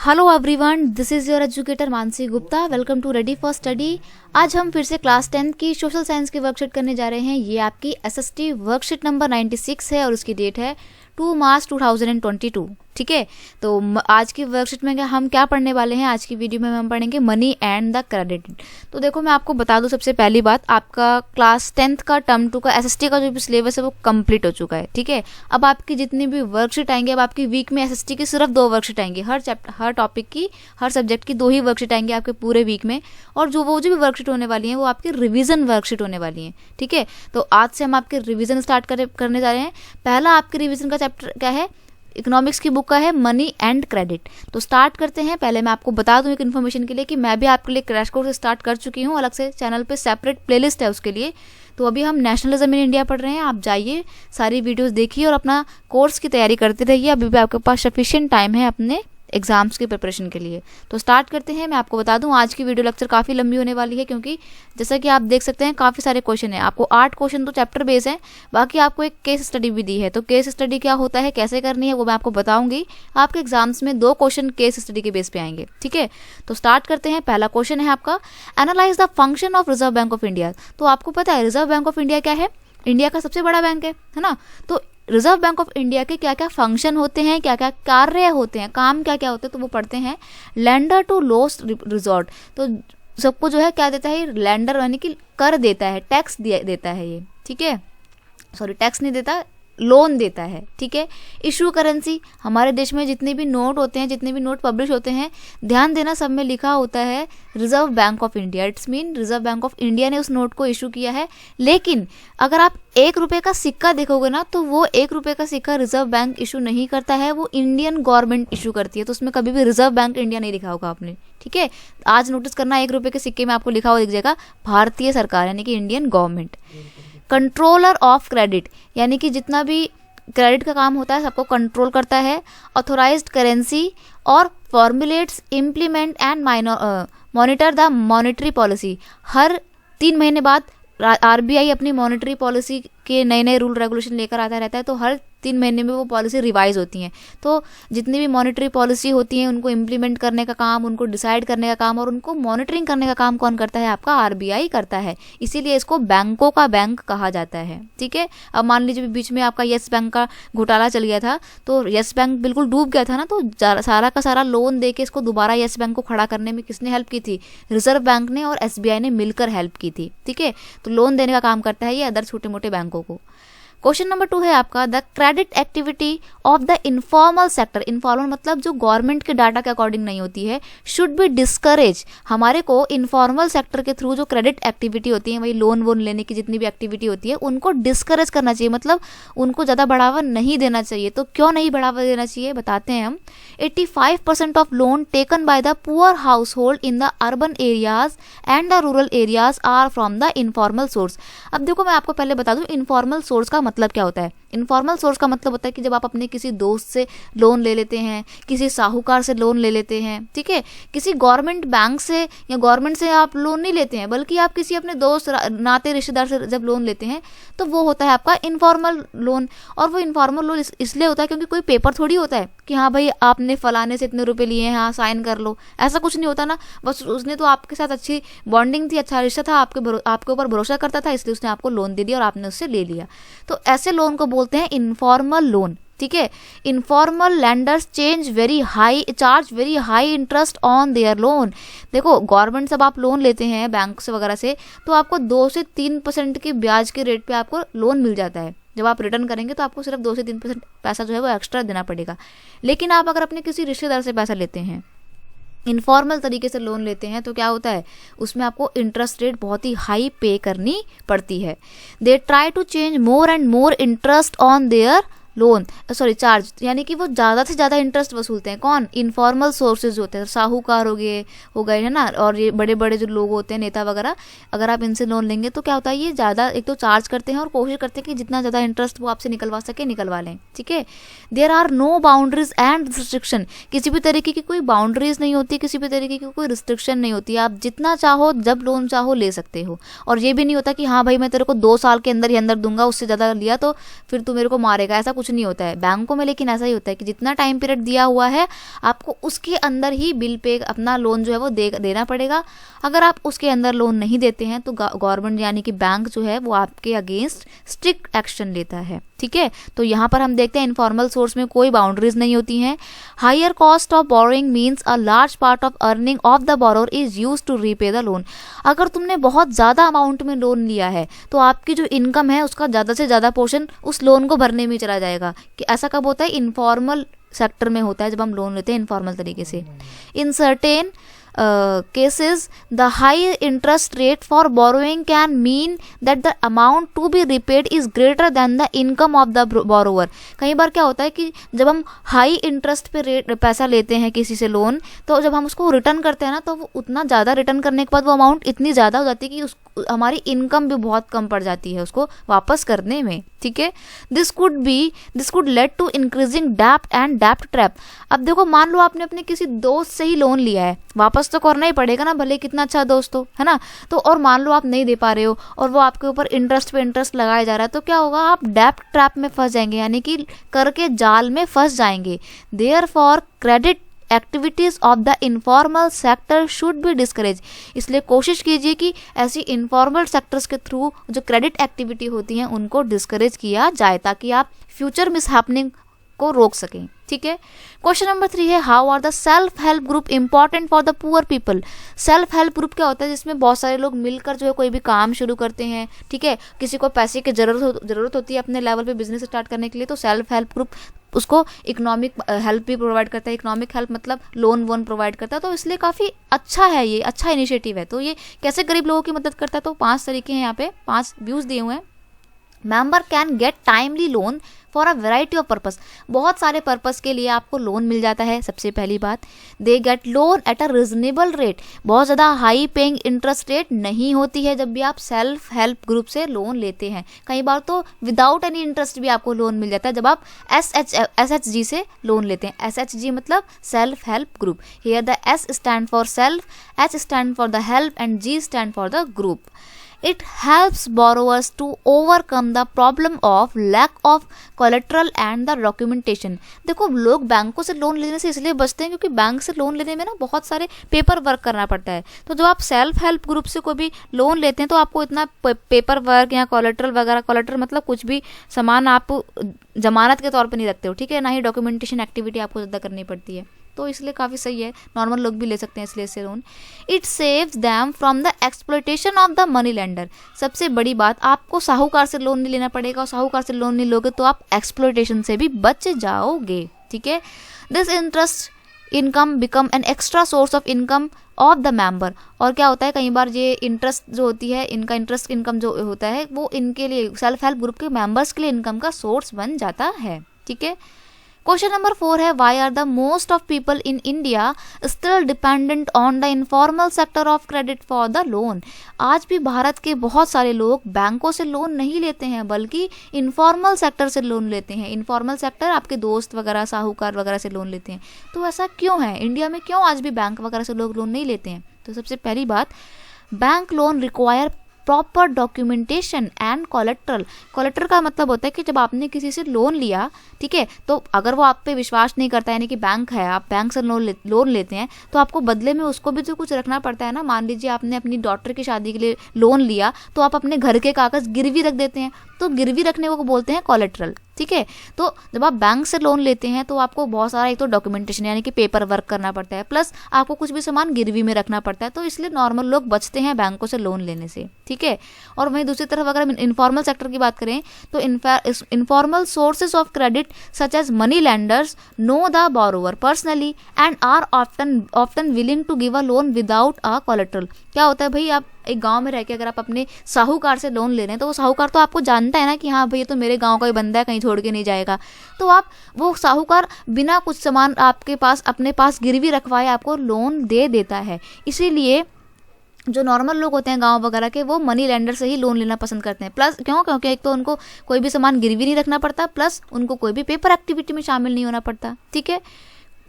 Hello everyone, this is your educator Mansi Gupta. Welcome to ready for study. आज हम फिर से क्लास 10 की सोशल साइंस की वर्कशीट करने जा रहे हैं। ये आपकी एसएसटी वर्कशीट नंबर 96 है और उसकी डेट है 2 मार्च 2022। ठीक है, तो आज की वर्कशीट में हम क्या पढ़ने वाले हैं? आज की वीडियो में हम पढ़ेंगे मनी एंड द क्रेडिट। तो देखो, मैं आपको बता दूं सबसे पहली बात, आपका क्लास 10 का टर्म 2 का एसएसटी का जो भी सिलेबस है वो कंप्लीट हो चुका है। ठीक है, अब आपकी जितनी भी वर्कशीट आएंगे, अब आपकी वीक में एसएसटी की सिर्फ 2 वर्कशीट आएंगी। हर टॉपिक की, हर सब्जेक्ट की 2 ही वर्कशीट आएंगे आपके पूरे वीक में। और जो भी वर्कशीट होने वाली है वो आपकी रिवीजन वर्कशीट होने वाली है। ठीक है, तो आज से हम आपके रिवीजन स्टार्ट करने जा रहे हैं। पहला आपके रिवीजन का चैप्टर क्या है? इकोनॉमिक्स की बुक का है मनी एंड क्रेडिट। तो स्टार्ट करते हैं। पहले मैं आपको बता दूं एक इन्फॉर्मेशन के लिए कि मैं भी आपके लिए क्रैश कोर्स स्टार्ट कर चुकी हूं। अलग से चैनल पे सेपरेट प्लेलिस्ट है उसके लिए। तो अभी हम नेशनलिज्म इन इंडिया पढ़ रहे हैं। आप जाइए, सारी वीडियोस देखिए और अपना कोर्स की तैयारी करते रहिए। अभी भी आपके पास सफिशिएंट टाइम है अपने एग्जाम्स की प्रिपरेशन के लिए। तो स्टार्ट करते हैं। मैं आपको बता दूं आज की वीडियो लेक्चर काफ़ी लंबी होने वाली है, क्योंकि जैसा कि आप देख सकते हैं काफ़ी सारे क्वेश्चन हैं। आपको 8 क्वेश्चन तो चैप्टर बेस हैं, बाकी आपको एक केस स्टडी भी दी है। तो केस स्टडी क्या होता है, कैसे करनी है, वो मैं आपको बताऊंगी। आपके एग्जाम्स में 2 क्वेश्चन केस स्टडी के बेस पे आएंगे। ठीक है, तो स्टार्ट करते हैं। पहला क्वेश्चन है आपका, analyse the function of reserve bank of India. तो आपको पता है रिजर्व बैंक ऑफ इंडिया क्या है? इंडिया का सबसे बड़ा बैंक है ना। तो रिजर्व बैंक ऑफ इंडिया के क्या क्या फंक्शन होते हैं, क्या क्या कार्य होते हैं, काम क्या क्या होते हैं, तो वो पढ़ते हैं। लेंडर टू लोस्ट रिजॉर्ट, तो सबको जो है क्या देता है? लेंडर यानी कि कर देता है, टैक्स देता है ये। ठीक है, सॉरी टैक्स नहीं देता, लोन देता है। ठीक है, इशू करेंसी, हमारे देश में जितने भी नोट होते हैं, जितने भी नोट पब्लिश होते हैं, ध्यान देना सब में लिखा होता है reserve bank of India. It's mean reserve bank of India ने उस नोट को इशू किया है। लेकिन अगर आप 1 रुपये का सिक्का देखोगे ना, तो वो 1 रुपये का सिक्का रिजर्व बैंक इशू नहीं करता है, वो इंडियन गवर्नमेंट इशू करती है। तो उसमें कभी भी रिजर्व बैंक इंडिया नहीं लिखा होगा आपने। ठीक है, आज नोटिस करना, 1 रुपये के सिक्के में आपको लिखा हुआ दिख जाएगा भारतीय सरकार यानी कि Indian government. Controller of credit, यानी कि जितना भी क्रेडिट का काम होता है सबको कंट्रोल करता है। ऑथोराइज्ड करेंसी और formulates, implement and monitor the monetary policy. हर 3 महीने बाद आरबीआई अपनी मॉनेटरी पॉलिसी के नए नए रूल रेगुलेशन लेकर आता रहता है। तो हर 3 महीने में वो पॉलिसी रिवाइज होती हैं। तो जितनी भी मॉनेटरी पॉलिसी होती है उनको इम्प्लीमेंट करने का काम, उनको डिसाइड करने का काम और उनको मॉनिटरिंग करने का काम कौन करता है? आपका आरबीआई करता है। इसीलिए इसको बैंकों का बैंक कहा जाता है। ठीक है, अब मान लीजिए बीच में आपका येस बैंक का घोटाला चल गया था, तो येस बैंक बिल्कुल डूब गया था ना, तो सारा का सारा लोन दे के इसको दोबारा येस बैंक को खड़ा करने में किसने हेल्प की थी? रिजर्व बैंक ने और एसबीआई ने मिलकर हेल्प की थी। ठीक है, तो लोन देने का काम करता है ये अदर छोटे मोटे बैंकों को। क्वेश्चन नंबर 2 है आपका, the credit activity of the informal sector. Informal मतलब जो गवर्नमेंट के डाटा के अकॉर्डिंग नहीं होती है, शुड बी डिस्करेज। हमारे को इनफॉर्मल सेक्टर के थ्रू जो क्रेडिट एक्टिविटी होती है, वही लोन वोन लेने की जितनी भी एक्टिविटी होती है, उनको डिस्करेज करना चाहिए, मतलब उनको ज़्यादा बढ़ावा नहीं देना चाहिए। तो क्यों नहीं बढ़ावा देना चाहिए बताते हैं हम। 85% of loan taken by the poor household in the urban areas and the rural areas are from the informal source. अब देखो, मैं आपको पहले बता दूं इनफॉर्मल सोर्स का मतलब क्या होता है। इनफॉर्मल सोर्स का मतलब होता है कि जब आप अपने किसी दोस्त से लोन ले लेते हैं, किसी साहूकार से लोन ले लेते हैं, ठीक है, किसी गवर्नमेंट बैंक से या गवर्नमेंट से आप लोन नहीं लेते हैं, बल्कि आप किसी अपने दोस्त नाते रिश्तेदार से जब लोन लेते हैं, तो वो होता है आपका इनफॉर्मल लोन। और वो इनफॉर्मल लोन इसलिए होता है क्योंकि कोई पेपर थोड़ी होता है कि हाँ भाई आपने फलाने से इतने रुपए लिए हैं, हाँ साइन कर लो, ऐसा कुछ नहीं होता ना। बस उसने तो आपके साथ अच्छी बॉन्डिंग थी, अच्छा रिश्ता था, आपके ऊपर भरोसा करता था, इसलिए उसने आपको लोन दे दिया और आपने उससे ले लिया। तो ऐसे लोन को बोलते हैं इनफॉर्मल लोन। ठीक है, informal landers charge very high interest on their loan. देखो, गवर्नमेंट से आप लोन लेते हैं बैंक से वगैरह से, तो आपको 2 से 3% के ब्याज के रेट पे आपको लोन मिल जाता है। जब आप रिटर्न करेंगे तो आपको सिर्फ 2 से 3% पैसा जो है वो एक्स्ट्रा देना पड़ेगा। लेकिन आप अगर अपने किसी रिश्तेदार से पैसा लेते हैं, इनफॉर्मल तरीके से लोन लेते हैं, तो क्या होता है उसमें आपको इंटरेस्ट रेट बहुत ही हाई पे करनी पड़ती है। They try to change more and more interest on their loan, charge, यानी कि वो ज़्यादा से ज़्यादा इंटरेस्ट वसूलते हैं। कौन? इनफॉर्मल सोर्सेज होते हैं, साहूकार हो गए है ना, और ये बड़े बड़े जो लोग होते हैं नेता वगैरह, अगर आप इनसे लोन लेंगे तो क्या होता है ये ज़्यादा एक तो चार्ज करते हैं और कोशिश करते हैं कि जितना ज़्यादा इंटरेस्ट वो आपसे निकलवा सके निकलवा लें। ठीक है, there are no boundaries and restriction, किसी भी तरीके की कोई बाउंड्रीज नहीं होती, किसी भी तरीके की कोई रिस्ट्रिक्शन नहीं होती, आप जितना चाहो जब लोन चाहो ले सकते हो। और ये भी नहीं होता कि हाँ भाई मैं तेरे को 2 साल के अंदर ही अंदर दूंगा, उससे ज़्यादा लिया तो फिर तू मेरे को मारेगा, ऐसा कुछ नहीं होता है बैंकों में, लेकिन ऐसा ही होता है कि जितना टाइम पीरियड दिया हुआ है आपको उसके अंदर ही बिल पे अपना लोन जो है वो देना पड़ेगा। अगर आप उसके अंदर लोन नहीं देते हैं तो गवर्नमेंट यानी कि बैंक जो है वो आपके अगेंस्ट स्ट्रिक्ट एक्शन लेता है। ठीक है, तो यहाँ पर हम देखते हैं इनफॉर्मल सोर्स में कोई बाउंड्रीज नहीं होती हैं। Higher cost of borrowing means a large part of earning of the borrower is use to repay the loan. अगर तुमने बहुत ज़्यादा अमाउंट में लोन लिया है तो आपकी जो इनकम है उसका ज़्यादा से ज़्यादा पोर्शन उस लोन को भरने में चला जाएगा। कि ऐसा कब होता है? इनफॉर्मल सेक्टर में होता है, जब हम लोन लेते हैं इनफॉर्मल तरीके से। In certain cases the high interest rate for borrowing can mean that the amount to be repaid is greater than the income of the borrower। कई बार क्या होता है कि जब हम हाई इंटरेस्ट पे रेट पैसा लेते हैं किसी से लोन, तो जब हम उसको रिटर्न करते हैं ना तो वो उतना ज़्यादा रिटर्न करने के बाद वो अमाउंट इतनी ज़्यादा हो जाती है कि हमारी इनकम भी बहुत कम पड़ जाती है उसको वापस करने में। ठीक है, this could led to increasing dept and dept trap. अब देखो, मान लो आपने अपने किसी दोस्त से ही लोन लिया है, वापस तो करना ही पड़ेगा ना, भले कितना अच्छा दोस्त हो, है ना। तो और मान लो आप नहीं दे पा रहे हो और वो आपके ऊपर इंटरेस्ट पे इंटरेस्ट लगाया जा रहा है, तो क्या होगा? आप डेप्ट ट्रैप में फंस जाएंगे, यानी कि कर के जाल में फंस जाएंगे। Therefore credit activities of the informal sector should be discourage. इसलिए कोशिश कीजिए कि ऐसी इनफॉर्मल सेक्टर्स के थ्रू जो क्रेडिट एक्टिविटी होती हैं उनको डिस्करेज किया जाए, ताकि आप फ्यूचर मिसहैपनिंग को रोक सकें। ठीक है, क्वेश्चन नंबर 3 है how are the self help group important for the poor people. Self help group क्या होता है? जिसमें बहुत सारे लोग मिलकर जो है कोई भी काम शुरू करते हैं। ठीक है, किसी को पैसे की जरूरत होती है अपने लेवल पे बिजनेस स्टार्ट करने के लिए, तो सेल्फ हेल्प ग्रुप उसको इकोनॉमिक हेल्प भी प्रोवाइड करता है। इकोनॉमिक हेल्प मतलब लोन वोन प्रोवाइड करता है, तो इसलिए काफ़ी अच्छा है, ये अच्छा इनिशिएटिव है। तो ये कैसे गरीब लोगों की मदद करता है? तो 5 तरीके हैं, यहाँ पे 5 व्यूज दिए हुए हैं। Member can get timely loan for a variety of purpose. बहुत सारे पर्पस के लिए आपको लोन मिल जाता है। सबसे पहली बात, they get loan at a reasonable rate. बहुत ज़्यादा हाई पेइंग इंटरेस्ट रेट नहीं होती है जब भी आप सेल्फ हेल्प ग्रुप से लोन लेते हैं। कई बार तो विदाउट एनी इंटरेस्ट भी आपको लोन मिल जाता है जब आप SHG से लोन लेते हैं। SHG मतलब self help group. Here the S stand for self, H stand for the help and G stand for the group. It helps borrowers to overcome the problem of lack of collateral and the documentation। देखो, लोग बैंकों से loan लेने से इसलिए बचते हैं क्योंकि बैंक से लोन लेने में ना बहुत सारे पेपर वर्क करना पड़ता है। तो जब आप सेल्फ हेल्प ग्रुप से कोई भी लोन लेते हैं तो आपको इतना पेपर वर्क या कोलेट्रल वगैरह, कोलेट्रल मतलब कुछ भी सामान आप जमानत के तौर पर नहीं रखते हो। ठीक है, ना ही डॉक्यूमेंटेशन एक्टिविटी आपको ज़्यादा करनी पड़ती है, तो इसलिए काफ़ी सही है, नॉर्मल लोग भी ले सकते हैं इसलिए से loan. It saves them from the exploitation of the money lender. सबसे बड़ी बात, आपको साहूकार से लोन नहीं लेना पड़ेगा, और साहूकार से लोन नहीं लोगे तो आप एक्सप्लॉयटेशन से भी बच जाओगे। ठीक है, this interest income become an extra source of income of the member. और क्या होता है, कई बार ये इंटरेस्ट जो होती है, इनका इंटरेस्ट इनकम जो होता है वो इनके लिए, सेल्फ हेल्प ग्रुप के मेंबर्स के लिए इनकम का सोर्स बन जाता है। ठीक है, क्वेश्चन नंबर 4 है why are the most of people in India still dependent on the informal sector of credit for the loan. आज भी भारत के बहुत सारे लोग बैंकों से लोन नहीं लेते हैं बल्कि इनफॉर्मल सेक्टर से लोन लेते हैं। इनफॉर्मल सेक्टर आपके दोस्त वगैरह, साहूकार वगैरह से लोन लेते हैं। तो ऐसा क्यों है? इंडिया में क्यों आज भी बैंक वगैरह से लोग लोन नहीं लेते हैं? तो सबसे पहली बात, bank loan require proper documentation and collateral. Collateral का मतलब होता है कि जब आपने किसी से लोन लिया, ठीक है, तो अगर वो आप पे विश्वास नहीं करता, यानी कि बैंक है, आप बैंक से लोन लेते हैं, तो आपको बदले में उसको भी तो कुछ रखना पड़ता है ना। मान लीजिए आपने अपनी डॉटर की शादी के लिए लोन लिया, तो आप अपने घर के कागज गिरवी रख देते हैं, तो गिरवी रखने को बोलते हैं कोलेट्रल। ठीक है, तो जब आप बैंक से लोन लेते हैं तो आपको बहुत सारा एक तो डॉक्यूमेंटेशन यानी कि पेपर वर्क करना पड़ता है, प्लस आपको कुछ भी सामान गिरवी में रखना पड़ता है, तो इसलिए नॉर्मल लोग बचते हैं बैंकों से लोन लेने से। ठीक है, और वहीं दूसरी तरफ अगर हम इनफॉर्मल सेक्टर की बात करें तो informal sources of credit such as money lenders know the borrower personally and are often willing to give a loan without a collateral. क्या होता है भाई, आप एक गांव में रह के अगर आप अपने साहूकार से लोन ले रहे हैं तो वो साहूकार तो आपको जानता है ना कि हाँ भाई ये तो मेरे गांव का ही बंदा है, कहीं छोड़ के नहीं जाएगा। तो आप वो साहूकार बिना कुछ सामान आपके पास अपने पास गिरवी रखवाए आपको लोन दे देता है। इसीलिए जो नॉर्मल लोग होते हैं गांव वगैरह के, वो मनी लेंडर से ही लोन लेना पसंद करते हैं। प्लस क्योंकि एक तो उनको कोई भी सामान गिरवी नहीं रखना पड़ता, प्लस उनको कोई भी पेपर एक्टिविटी में शामिल नहीं होना पड़ता। ठीक है,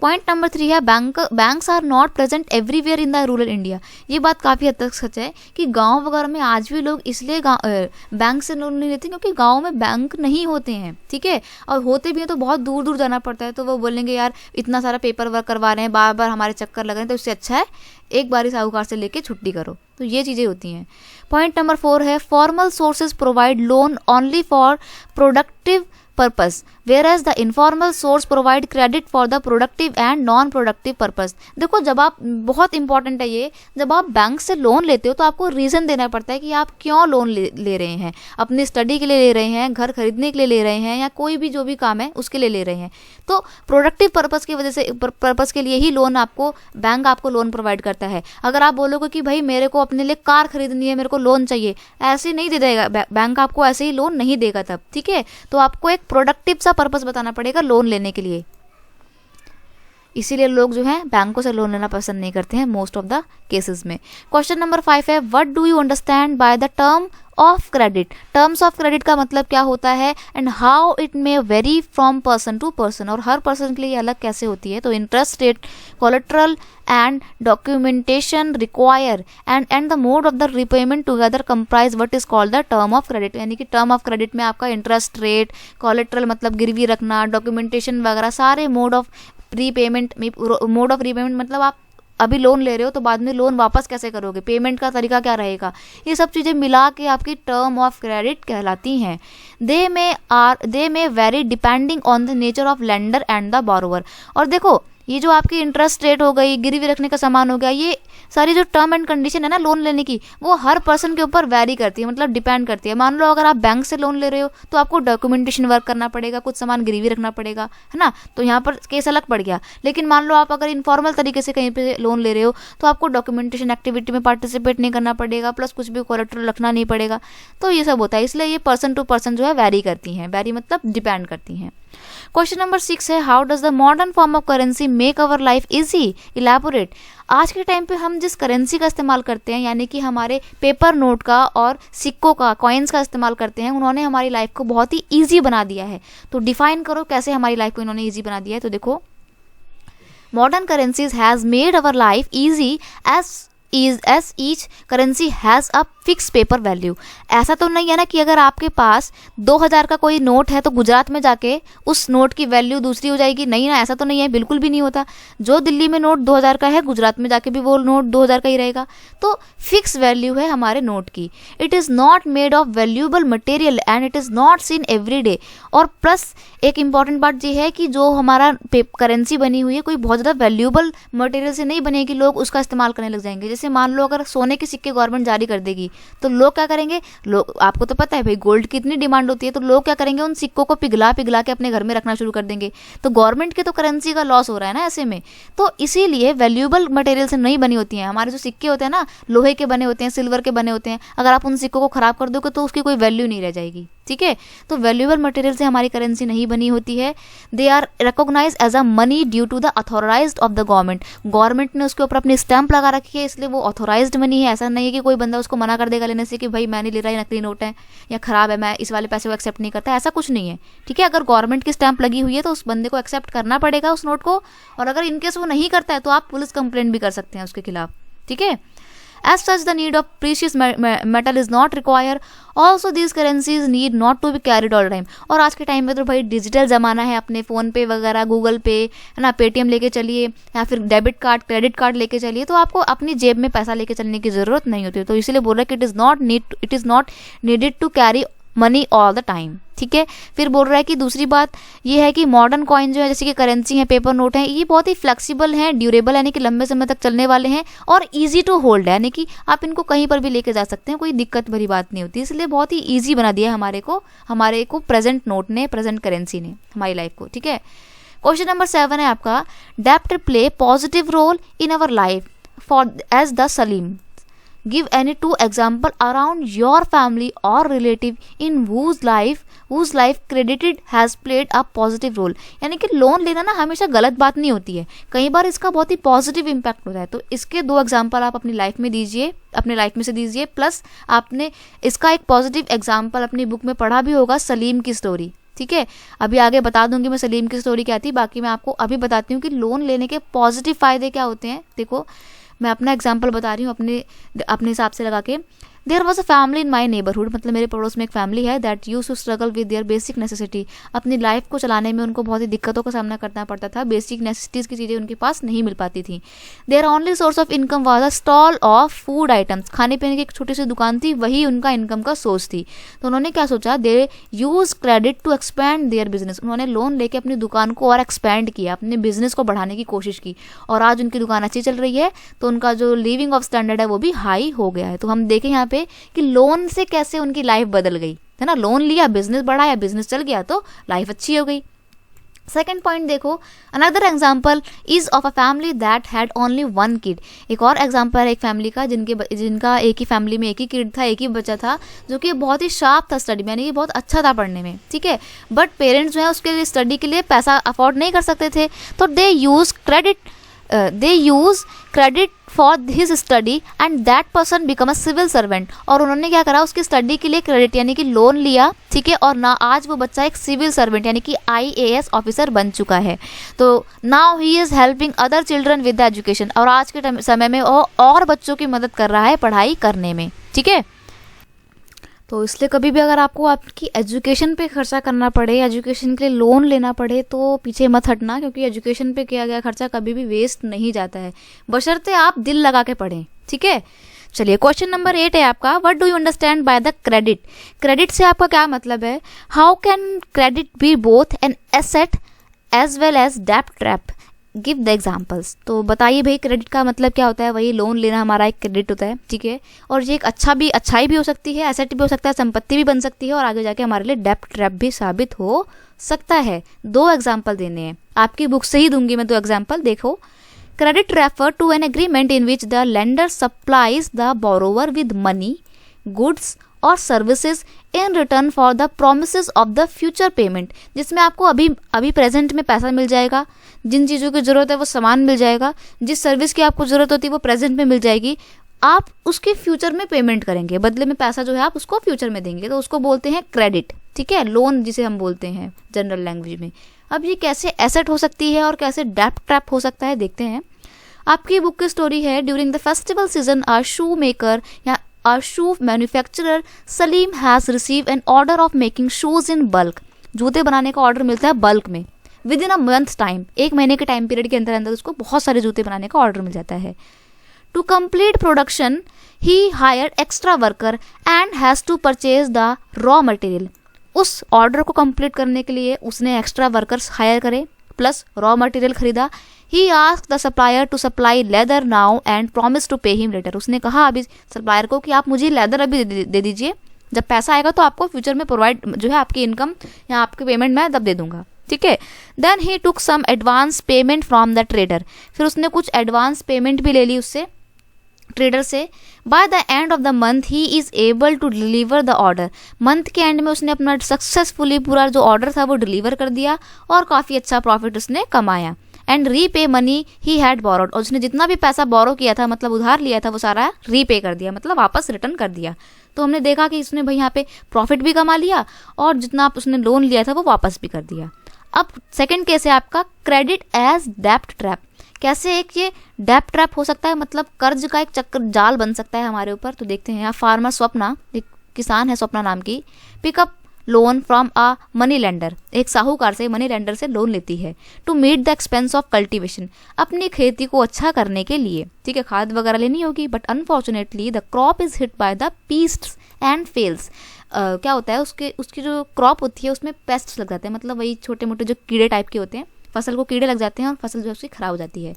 पॉइंट नंबर 3 है banks are not present everywhere in the rural India. ये बात काफ़ी हद तक सच है कि गांव वगैरह में आज भी लोग इसलिए बैंक से लोन नहीं लेते क्योंकि गांव में बैंक नहीं होते हैं, ठीक है, और होते भी हैं तो बहुत दूर दूर जाना पड़ता है। तो वो बोलेंगे यार इतना सारा पेपर वर्क करवा रहे हैं, बार बार हमारे चक्कर लग रहे हैं, तो इससे अच्छा है एक बार साहूकार से लेके छुट्टी करो। तो ये चीज़ें होती हैं। पॉइंट नंबर 4 है formal sources provide loan only for productive purpose whereas the informal source provide credit for the productive and non productive purpose। देखो जब आप, बहुत इंपॉर्टेंट है ये, जब आप बैंक से लोन लेते हो तो आपको रीज़न देना पड़ता है कि आप क्यों लोन ले रहे हैं। अपनी स्टडी के लिए ले रहे हैं, घर खरीदने के लिए ले रहे हैं, या कोई भी जो भी काम है उसके लिए ले रहे हैं। तो प्रोडक्टिव पर्पस की वजह से, पर्पस के लिए ही लोन आपको, बैंक आपको लोन प्रोवाइड करता है। अगर आप बोलोगे कि भाई मेरे को अपने लिए कार खरीदनी है, मेरे को लोन चाहिए, ऐसे नहीं दे देगा बैंक, आपको ऐसे ही लोन नहीं देगा तब, ठीक है। तो आपको एक प्रोडक्टिव सा पर्पस बताना पड़ेगा लोन लेने के लिए। इसीलिए लोग जो हैं बैंकों से लोन लेना पसंद नहीं करते हैं मोस्ट ऑफ द केसेस में। क्वेश्चन नंबर 5 है what do you understand by the term of credit. Terms of credit का मतलब क्या होता है and how it may vary from person to person, और हर पर्सन के लिए अलग कैसे होती है। तो interest rate, collateral and documentation require and the mode of the repayment together comprise what is called the term of credit. यानी कि टर्म ऑफ क्रेडिट में आपका इंटरेस्ट रेट, कोलेट्रल मतलब गिरवी रखना, डॉक्यूमेंटेशन वगैरह सारे mode of repayment, mode of repayment मतलब आप अभी लोन ले रहे हो तो बाद में लोन वापस कैसे करोगे, पेमेंट का तरीका क्या रहेगा, ये सब चीज़ें मिला के आपकी टर्म ऑफ क्रेडिट कहलाती हैं। They may vary depending on the nature of lender and the borrower. और देखो ये जो आपकी इंटरेस्ट रेट हो गई, गिरवी रखने का सामान हो गया, ये सारी जो टर्म एंड कंडीशन है ना लोन लेने की, वो हर पर्सन के ऊपर वेरी करती है, मतलब डिपेंड करती है। मान लो अगर आप बैंक से लोन ले रहे हो तो आपको डॉक्यूमेंटेशन वर्क करना पड़ेगा, कुछ सामान गिरवी रखना पड़ेगा, है ना, तो यहाँ पर केस अलग पड़ गया। लेकिन मान लो आप अगर इनफॉर्मल तरीके से कहीं पे लोन ले रहे हो तो आपको डॉक्यूमेंटेशन एक्टिविटी में पार्टिसिपेट नहीं करना पड़ेगा, प्लस कुछ भी कोलेट्रल रखना नहीं पड़ेगा। तो ये सब होता है, इसलिए ये पर्सन टू पर्सन जो है वेरी करती हैं, वेरी मतलब डिपेंड करती हैं। क्वेश्चन नंबर 6 है how does the modern form of currency make our life easy, elaborate. आज के टाइम पे हम जिस करेंसी का इस्तेमाल करते हैं, यानी कि हमारे पेपर नोट का और सिक्कों का, कॉइन्स का इस्तेमाल करते हैं, उन्होंने हमारी लाइफ को बहुत ही ईजी बना दिया है। तो डिफाइन करो कैसे हमारी लाइफ को इन्होंने ईजी बना दिया है। तो देखो modern currencies has made our life easy as each currency has a fixed paper value। ऐसा तो नहीं है ना कि अगर आपके पास 2000 का कोई नोट है तो गुजरात में जाके उस नोट की वैल्यू दूसरी हो जाएगी, नहीं ना, ऐसा तो नहीं है, बिल्कुल भी नहीं होता। जो दिल्ली में नोट 2000 का है, गुजरात में जाके भी वो नोट 2000 का ही रहेगा। तो फिक्स वैल्यू है हमारे नोट की। It is not made of valuable material and it is not seen every day. और प्लस एक इंपॉर्टेंट बात ये है कि जो हमारा करेंसी बनी हुई है कोई बहुत ज़्यादा वैल्यूएबल मटेरियल से नहीं बनेगी, लोग उसका इस्तेमाल करने लग जाएंगे। जैसे मान लो अगर सोने के सिक्के गवर्नमेंट जारी कर देगी तो लोग क्या करेंगे, लोग, आपको तो पता है भाई गोल्ड की इतनी डिमांड होती है, तो लोग क्या करेंगे उन सिक्कों को पिघला के अपने घर में रखना शुरू कर देंगे। तो गवर्नमेंट के तो करेंसी का लॉस हो रहा है ना ऐसे में। तो इसीलिए वैल्यूएबल मटेरियल से नहीं बनी होती हैं। हमारे जो सिक्के होते हैं ना, लोहे के बने होते हैं, सिल्वर के बने होते हैं, अगर आप उन सिक्कों को खराब कर दोगे तो उसकी कोई वैल्यू नहीं रह जाएगी, ठीक है। तो वैल्यूएबल मटेरियल से हमारी करेंसी नहीं बनी होती है। They are recognise as a money due to the authorised of the government. Government ने उसके ऊपर अपनी स्टैंप लगा रखी है, इसलिए वो ऑथोराइज्ड मनी है। ऐसा नहीं है कि कोई बंदा उसको मना कर देगा लेने से कि भाई मैं नहीं ले रहा, ये नकली नोट है या खराब है, मैं इस वाले पैसे को एक्सेप्ट नहीं करता, ऐसा कुछ नहीं है, ठीक है। अगर गवर्नमेंट की स्टैंप लगी हुई है तो उस बंदे को एक्सेप्ट करना पड़ेगा उस नोट को, और अगर इनकेस वो नहीं करता है तो आप पुलिस कंप्लेंट भी कर सकते हैं उसके खिलाफ, ठीक है। As such, the need of precious metal is not required. Also, these currencies need not to be carried all time. और आज के टाइम में तो भाई डिजिटल ज़माना है, अपने फ़ोन पे वगैरह, गूगल पे है ना, पेटीएम लेके चलिए या फिर डेबिट कार्ड, क्रेडिट कार्ड लेके चलिए, तो आपको अपनी जेब में पैसा लेके चलने की ज़रूरत नहीं होती। तो इसीलिए बोल रहा है कि it is not needed to carry money all the time, ठीक है। फिर बोल रहा है कि दूसरी बात ये है कि मॉडर्न कॉइन जो है, जैसे कि करेंसी है, पेपर नोट है, ये बहुत ही फ्लेक्सिबल हैं, ड्यूरेबल यानी कि लंबे समय तक चलने वाले हैं, और इजी टू होल्ड है, यानी कि आप इनको कहीं पर भी लेके जा सकते हैं, कोई दिक्कत भरी बात नहीं होती। इसलिए बहुत ही ईजी बना दिया हमारे को प्रेजेंट नोट ने, प्रेजेंट करेंसी ने हमारी लाइफ को, ठीक है। क्वेश्चन नंबर 7 है आपका डेब्ट play positive role in our life for as the Salim. Give any 2 example around your family or relative in whose life credited has played a positive role। यानी कि लोन लेना ना हमेशा गलत बात नहीं होती है, कई बार इसका बहुत ही पॉजिटिव इम्पैक्ट होता है। तो इसके 2 एग्जाम्पल आप अपनी लाइफ में दीजिए, अपने लाइफ में से दीजिए, प्लस आपने इसका एक पॉजिटिव एग्जाम्पल अपनी बुक में पढ़ा भी होगा, सलीम की स्टोरी, ठीक है। अभी आगे बता दूंगी मैं सलीम की स्टोरी क्या थी, बाकी मैं आपको अभी बताती हूँ कि लोन लेने के पॉजिटिव फायदे क्या होते हैं। देखो मैं अपना एग्जाम्पल बता रही हूँ अपने अपने हिसाब से लगा के। There was a family in my neighbourhood, मतलब मेरे पड़ोस में एक फैमिली है that use to struggle with their basic necessity. अपनी लाइफ को चलाने में उनको बहुत ही दिक्कतों का सामना करना पड़ता था, बेसिक नेसेसिटीज़ की चीज़ें उनके पास नहीं मिल पाती थी। Their only source of income was a stall of food items, खाने पीने की एक छोटी सी दुकान थी, वही उनका इनकम का सोर्स थी। तो उन्होंने क्या सोचा, they use credit to expand their business. उन्होंने लोन लेके अपनी दुकान को और एक्सपैंड किया, अपने बिजनेस को बढ़ाने की कोशिश की, और आज उनकी दुकान अच्छी चल रही है, तो उनका जो लिविंग ऑफ स्टैंडर्ड है वो भी हाई हो गया है। तो हम देखें यहाँ पे कि लोन से कैसे उनकी लाइफ बदल गई, है ना। लोन लिया, बिजनेस बढ़ाया, बिजनेस चल गया, तो लाइफ अच्छी हो गई। सेकेंड पॉइंट देखो, another example is of a family that had only one kid. एक और एग्जाम्पल है एक फैमिली का जिनका एक ही फैमिली में एक ही किड था, एक ही बच्चा था, जो कि बहुत ही शार्प था स्टडी में, यानी कि बहुत अच्छा था पढ़ने में, ठीक है। बट पेरेंट्स जो है उसके लिए स्टडी के लिए पैसा अफोर्ड नहीं कर सकते थे, तो they use credit for his study and that person become a civil servant. और उन्होंने क्या करा, उसकी स्टडी के लिए क्रेडिट यानी कि लोन लिया, ठीक है, और ना आज वो बच्चा एक सिविल सर्वेंट यानी कि IAS ऑफिसर बन चुका है। तो now he is helping other children with the education, और आज के समय में वो और बच्चों की मदद कर रहा है पढ़ाई करने में, ठीक है। तो इसलिए कभी भी अगर आपको आपकी एजुकेशन पे खर्चा करना पड़े, एजुकेशन के लिए लोन लेना पड़े, तो पीछे मत हटना, क्योंकि एजुकेशन पे किया गया खर्चा कभी भी वेस्ट नहीं जाता है, बशर्ते आप दिल लगा के पढ़ें, ठीक है। चलिए क्वेश्चन नंबर 8 है आपका, what do you understand by the credit. Credit से आपका क्या मतलब है। How can credit be both an asset as well as डेब्ट ट्रैप, गिव द एग्जाम्पल्स। तो बताइए भाई क्रेडिट का मतलब क्या होता है। वही लोन लेना हमारा एक क्रेडिट होता है, ठीक है, और ये एक अच्छाई भी हो सकती है, एसेट भी हो सकता है, संपत्ति भी बन सकती है, और आगे जाके हमारे लिए डेब्ट ट्रैप भी साबित हो सकता है। 2 एग्जाम्पल देने हैं, आपकी बुक से ही दूंगी मैं 2 एग्जाम्पल। देखो, credit refer to an agreement in which the lender supplies the borrower with money, goods और services in return for the promises of the future payment, जिसमें आपको अभी प्रेजेंट में पैसा मिल जाएगा, जिन चीज़ों की ज़रूरत है वो सामान मिल जाएगा, जिस सर्विस की आपको ज़रूरत होती है वो प्रेजेंट में मिल जाएगी, आप उसके फ्यूचर में पेमेंट करेंगे, बदले में पैसा जो है आप उसको फ्यूचर में देंगे, तो उसको बोलते हैं क्रेडिट, ठीक है, लोन जिसे हम बोलते हैं जनरल लैंग्वेज में। अब ये कैसे एसेट हो सकती है और कैसे डेब्ट ट्रैप हो सकता है, देखते हैं। आपकी बुक की स्टोरी है, during the festival season our shoe maker या our shoe manufacturer Salim has received an order of making shoes in bulk। जूते बनाने का ऑर्डर मिलता है बल्क में, with in a month time, 1 महीने के टाइम पीरियड के अंदर अंदर उसको बहुत सारे जूते बनाने का ऑर्डर मिल जाता है। To complete production he hired extra worker and has to purchase the raw material. उस ऑर्डर को कंप्लीट करने के लिए उसने एक्स्ट्रा वर्कर्स हायर करे प्लस रॉ मटेरियल खरीदा। He asked the supplier to supply leather now and promised to pay him later। उसने कहा अभी सप्लायर को कि आप मुझे लेदर अभी दे दीजिए, जब पैसा आएगा तो आपको फ्यूचर में प्रोवाइड जो है आपकी इनकम या आपकी पेमेंट मैं तब दे दूंगा, ठीक है। Then he took some advance payment from the trader. फिर उसने कुछ एडवांस पेमेंट भी ले ली उससे, ट्रेडर से। By the end of the month he is able to deliver the order. Month के एंड में उसने अपना सक्सेसफुली पूरा जो ऑर्डर था वो डिलीवर कर दिया और काफ़ी अच्छा प्रॉफिट उसने कमाया। And repay money he had borrowed, और उसने जितना भी पैसा बोरो किया था मतलब उधार लिया था वो सारा रीपे कर दिया, मतलब वापस रिटर्न कर दिया। तो हमने देखा कि इसने भाई यहाँ पे प्रॉफिट भी कमा लिया और जितना उसने लोन लिया था वो वापस भी कर दिया। अब सेकंड केस है आपका क्रेडिट एज डेब्ट ट्रैप। कैसे एक ये डेब्ट ट्रैप हो सकता है, मतलब कर्ज का एक चक्कर जाल बन सकता है हमारे ऊपर। तो देखते हैं यहाँ, फार्मर स्वप्ना, एक किसान है स्वप्ना नाम की, pick up loan from a money lender, एक साहूकार से मनी लेंडर से लोन लेती है to meet the expense of cultivation, अपनी खेती को अच्छा करने के लिए, ठीक है, खाद वगैरह लेनी होगी। But unfortunately the crop is hit by the pests and fails. क्या होता है उसकी जो क्रॉप होती है उसमें पेस्ट लग जाते हैं, मतलब वही छोटे मोटे जो कीड़े टाइप के होते हैं, फसल को कीड़े लग जाते हैं और फसल जो है उसकी खराब हो जाती है।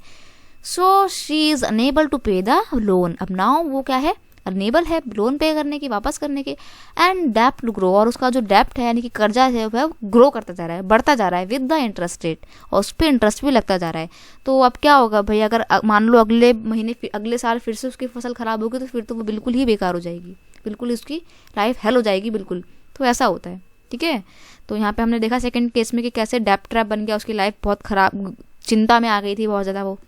So she is unable to pay the loan. अब नाउ वो क्या है, अनेबल है लोन पे करने की, वापस करने के। एंड डेप्ट ग्रो, और उसका जो डेप्ट है यानी कि कर्जा है वह ग्रो करता जा रहा है, बढ़ता जा रहा है विद द इंटरेस्ट रेट, और उस पर इंटरेस्ट भी लगता जा रहा है। तो अब क्या होगा भाई, अगर मान लो अगले महीने अगले साल फिर से उसकी फसल खराब होगी तो फिर तो वो बिल्कुल ही बेकार हो जाएगी, बिल्कुल उसकी लाइफ हेल हो जाएगी बिल्कुल। तो ऐसा होता है, ठीक है। तो यहाँ पे हमने देखा सेकंड केस में कि कैसे डेप्ट ट्रैप बन गया, उसकी लाइफ बहुत खराब, चिंता में आ गई थी बहुत ज़्यादा वो।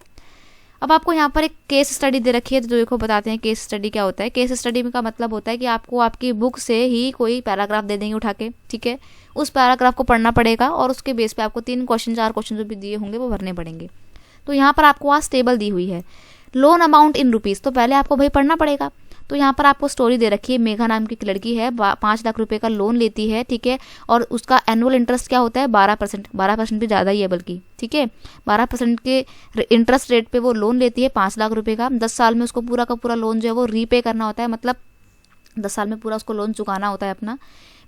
अब आपको यहाँ पर एक केस स्टडी दे रखी है, तो देखो बताते हैं केस स्टडी क्या होता है। केस स्टडी का मतलब होता है कि आपको आपकी बुक से ही कोई पैराग्राफ दे देंगे उठा के, ठीक है, उस पैराग्राफ को पढ़ना पड़ेगा और उसके बेस पे आपको 3 क्वेश्चन 4 क्वेश्चन जो भी दिए होंगे वो भरने पड़ेंगे। तो यहाँ पर आपको आज टेबल दी हुई है, लोन अमाउंट इन रुपीज़, तो पहले आपको भाई पढ़ना पड़ेगा। तो यहाँ पर आपको स्टोरी दे रखी है, मेघा नाम की एक लड़की है, 5 लाख रुपए का लोन लेती है, ठीक है, और उसका एनुअल इंटरेस्ट क्या होता है 12%, 12% भी ज़्यादा ही है बल्कि, ठीक है, 12% के इंटरेस्ट रेट पे वो लोन लेती है 5 लाख रुपए का। 10 साल में उसको पूरा का पूरा लोन जो है वो रीपे करना होता है, मतलब 10 साल में पूरा उसको लोन चुकाना होता है अपना।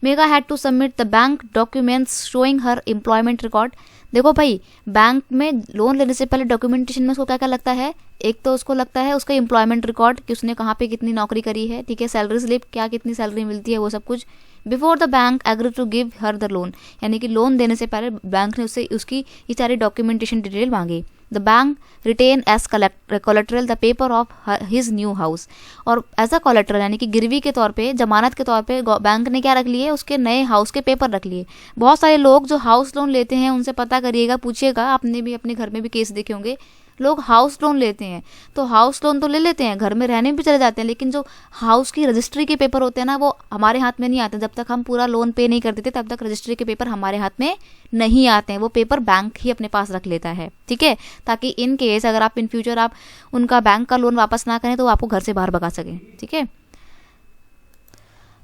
Megha had to submit the bank documents showing her employment record. देखो भाई, बैंक में लोन लेने से पहले डॉक्यूमेंटेशन में उसको क्या क्या लगता है, एक तो उसको लगता है उसका एम्प्लॉयमेंट रिकॉर्ड कि उसने कहाँ पे कितनी नौकरी करी है, ठीक है, सैलरी स्लिप, क्या कितनी सैलरी मिलती है, वो सब कुछ। Before the bank agree to give her the loan, यानी कि लोन देने से पहले बैंक ने उससे उसकी ये सारी डॉक्यूमेंटेशन डिटेल मांगी। The bank retain as collateral the paper of his new house, और एज अ कोलेट्रल यानी कि गिरवी के तौर पे, जमानत के तौर पे बैंक ने क्या रख लिए, उसके नए हाउस के पेपर रख लिए। बहुत सारे लोग जो हाउस लोन लेते हैं उनसे पता करिएगा, पूछिएगा, आपने भी अपने घर में भी केस देखे होंगे, लोग हाउस लोन लेते हैं तो हाउस लोन तो ले लेते हैं, घर में रहने भी चले जाते हैं, लेकिन जो हाउस की रजिस्ट्री के पेपर होते हैं ना वो हमारे हाथ में नहीं आते। जब तक हम पूरा लोन पे नहीं कर देते तब तक रजिस्ट्री के पेपर हमारे हाथ में नहीं आते हैं, वो पेपर बैंक ही अपने पास रख लेता है, ठीक है, ताकि इन केस अगर आप इन फ्यूचर आप उनका बैंक का लोन वापस ना करें तो आपको घर से बाहर भगा सकें, ठीक है।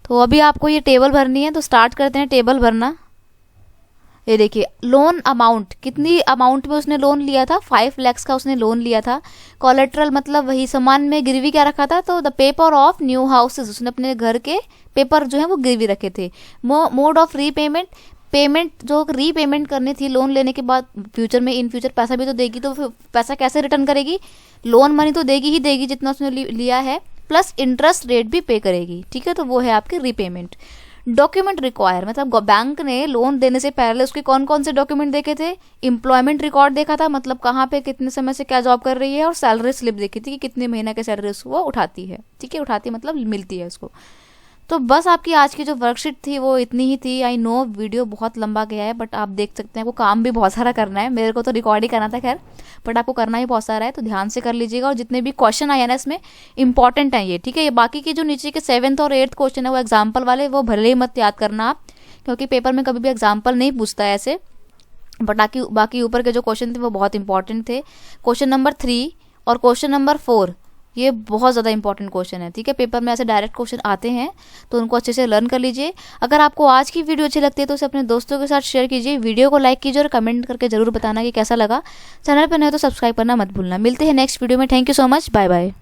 तो अभी आपको ये टेबल भरनी है, तो स्टार्ट करते हैं टेबल भरना। ये देखिए, लोन अमाउंट, कितनी अमाउंट में उसने लोन लिया था, 5 लाख का उसने लोन लिया था। कोलेट्रल मतलब वही सामान में गिरवी क्या रखा था, तो the paper of new houses, उसने अपने घर के पेपर जो है वो गिरवी रखे थे। मोड ऑफ रीपेमेंट, पेमेंट जो रीपेमेंट करनी थी लोन लेने के बाद, फ्यूचर में इन फ्यूचर पैसा भी तो देगी, तो पैसा कैसे रिटर्न करेगी, लोन मनी तो देगी ही देगी जितना उसने लिया है, प्लस इंटरेस्ट रेट भी पे करेगी, ठीक है, तो वो है आपकी रीपेमेंट। डॉक्यूमेंट रिक्वायर, मतलब बैंक ने लोन देने से पहले उसके कौन कौन से डॉक्यूमेंट देखे थे, एम्प्लॉयमेंट रिकॉर्ड देखा था, मतलब कहाँ पे कितने समय से क्या जॉब कर रही है, और सैलरी स्लिप देखी थी कि कितने महीने के सैलरी वो उठाती है, ठीक है, उठाती मतलब मिलती है उसको। तो बस आपकी आज की जो वर्कशीट थी वो इतनी ही थी। आई नो वीडियो बहुत लंबा गया है, बट आप देख सकते हैं वो काम भी बहुत सारा करना है, मेरे को तो रिकॉर्ड ही करना था खैर, बट आपको करना ही बहुत सारा है, तो ध्यान से कर लीजिएगा। और जितने भी क्वेश्चन आए ना इसमें इंपॉर्टेंट हैं ये, ठीक है। ये बाकी के जो नीचे के 7th और 8th क्वेश्चन है वो एग्जाम्पल वाले, वो भले ही मत याद करना आप, क्योंकि पेपर में कभी भी एग्जाम्पल नहीं पूछता है ऐसे, बट बाकी ऊपर के जो क्वेश्चन थे वो बहुत इंपॉर्टेंट थे। क्वेश्चन नंबर 3 और क्वेश्चन नंबर 4 ये बहुत ज़्यादा इंपॉर्टेंट क्वेश्चन है, ठीक है, पेपर में ऐसे डायरेक्ट क्वेश्चन आते हैं, तो उनको अच्छे से लर्न कर लीजिए। अगर आपको आज की वीडियो अच्छी लगती है तो उसे अपने दोस्तों के साथ शेयर कीजिए, वीडियो को लाइक कीजिए और कमेंट करके जरूर बताना कि कैसा लगा। चैनल पर नहीं तो सब्सक्राइब करना मत भूलना। मिलते हैं नेक्स्ट वीडियो में, thank you so much, bye bye.